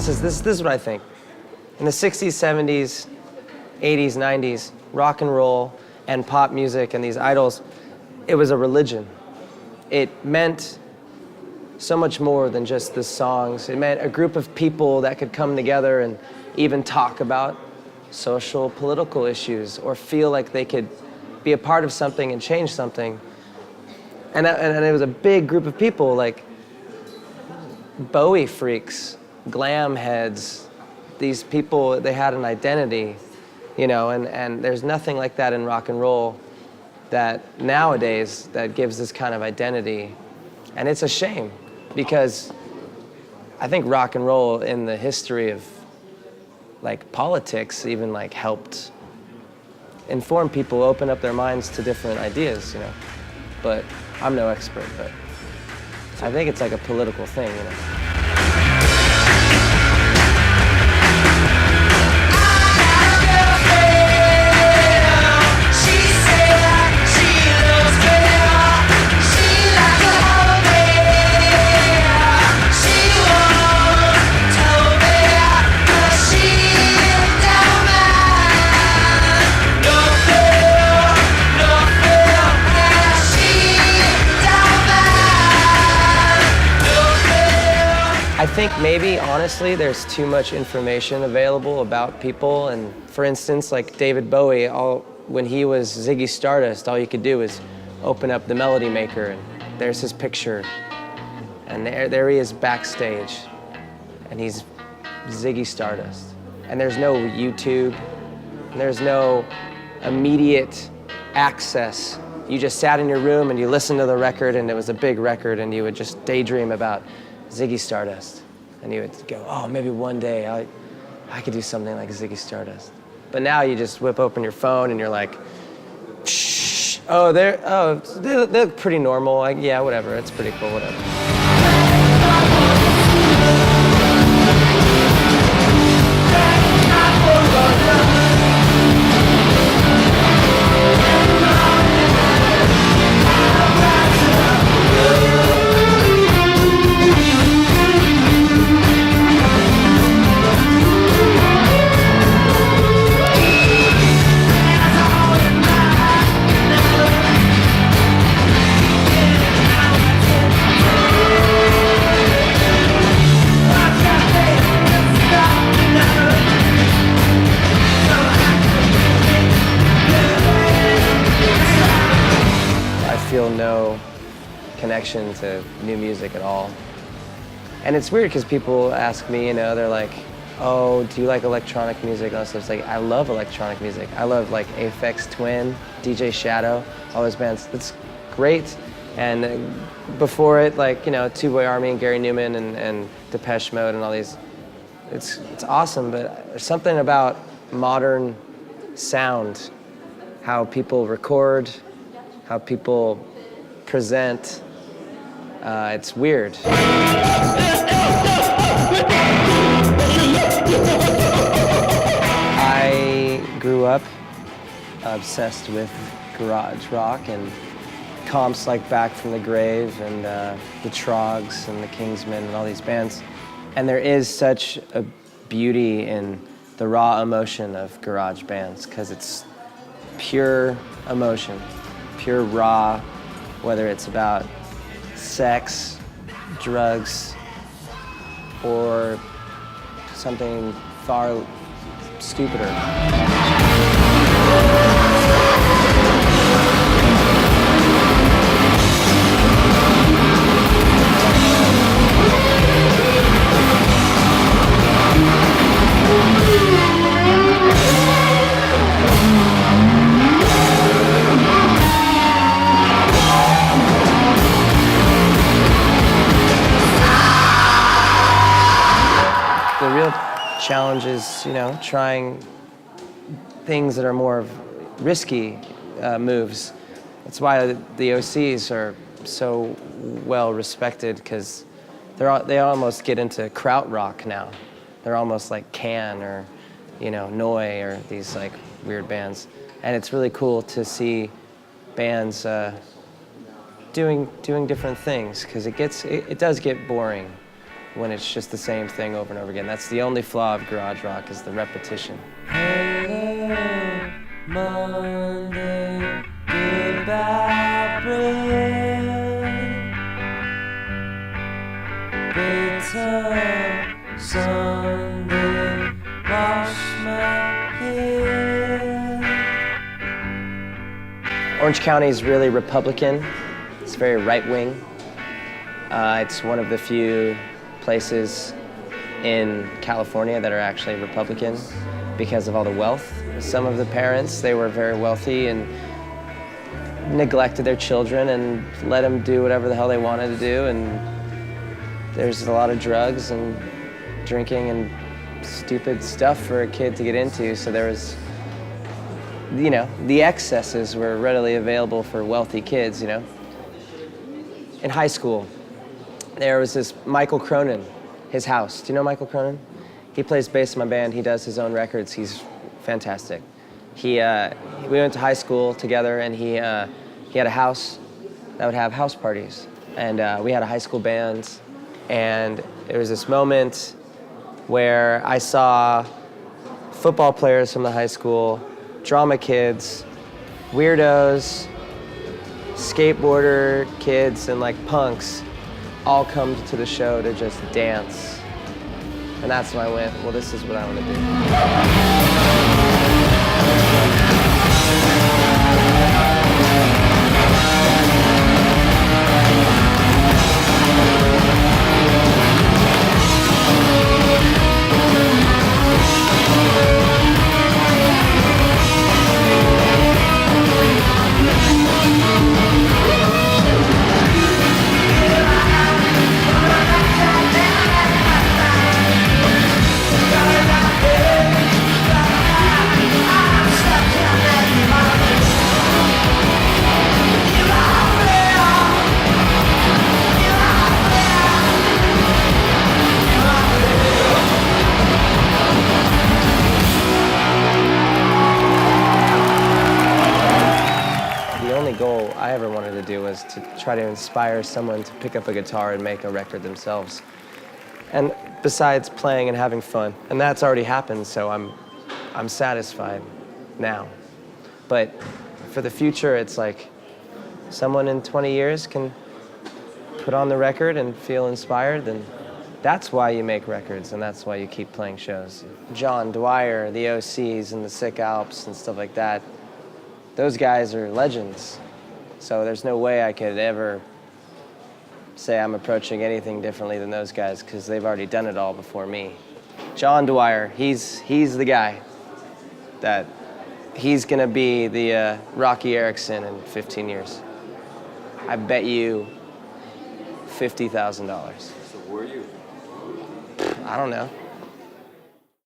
this is what I think. In the 60s, 70s, 80s, 90s, rock and roll and pop music and these idols, it was a religion. It meant so much more than just the songs. It meant a group of people that could come together and even talk about social, political issues or feel like they could be a part of something and change something. And it was a big group of people, like Bowie freaks, glam heads. These people, they had an identity, you know, and there's nothing like that in rock and roll that nowadays that gives this kind of identity. And it's a shame because I think rock and roll in the history of like politics even like helped inform people, open up their minds to different ideas, you know. But I'm no expert, but I think it's like a political thing, you know. I think maybe, honestly, there's too much information available about people. And for instance, like David Bowie, when he was Ziggy Stardust, all you could do is open up the Melody Maker and there's his picture. And there he is backstage. And he's Ziggy Stardust. And there's no YouTube. And there's no immediate access. You just sat in your room and you listened to the record and it was a big record and you would just daydream about Ziggy Stardust. And you would go, oh, maybe one day I could do something like Ziggy Stardust. But now you just whip open your phone and you're like, shh, they look pretty normal. Like, yeah, whatever, it's pretty cool, whatever. Feel no connection to new music at all. And it's weird because people ask me, you know, they're like, oh, do you like electronic music? And it's like, I love electronic music. I love like Aphex Twin, DJ Shadow, all those bands. That's great. And before it, like, you know, Two Boy Army and Gary Newman and Depeche Mode and all these, it's awesome, but there's something about modern sound, how people record, how people present, it's weird. I grew up obsessed with garage rock and comps like Back from the Grave and the Trogs and the Kingsmen and all these bands. And there is such a beauty in the raw emotion of garage bands because it's pure emotion. Pure raw, whether it's about sex, drugs, or something far stupider. The real challenge is, you know, trying things that are more risky moves. That's why the OCs are so well respected because they almost get into krautrock now. They're almost like Can or, you know, Noi or these like weird bands. And it's really cool to see bands doing different things because it does get boring when it's just the same thing over and over again. That's the only flaw of garage rock, is the repetition. Hello, Monday, goodbye, bread. Bitter Sunday, wash my head. Orange County is really Republican. It's very right-wing. It's one of the few places in California that are actually Republican because of all the wealth. Some of the parents, they were very wealthy and neglected their children and let them do whatever the hell they wanted to do. And there's a lot of drugs and drinking and stupid stuff for a kid to get into. So there was, you know, the excesses were readily available for wealthy kids, you know. In high school, there was this Michael Cronin, his house. Do you know Michael Cronin? He plays bass in my band. He does his own records. He's fantastic. We went to high school together, and he had a house that would have house parties. And we had a high school band, and there was this moment where I saw football players from the high school, drama kids, weirdos, skateboarder kids, and like punks all come to the show to just dance. And that's when I went, well, this is what I want to do. Goal I ever wanted to do was to try to inspire someone to pick up a guitar and make a record themselves. And besides playing and having fun, and that's already happened, so I'm satisfied now. But for the future, it's like someone in 20 years can put on the record and feel inspired, then that's why you make records, and that's why you keep playing shows. John Dwyer, the OCs, and the Sick Alps and stuff like that, those guys are legends. So there's no way I could ever say I'm approaching anything differently than those guys, because they've already done it all before me. John Dwyer, he's the guy that he's gonna be the Rocky Erickson in 15 years. I bet you $50,000. So were you? I don't know.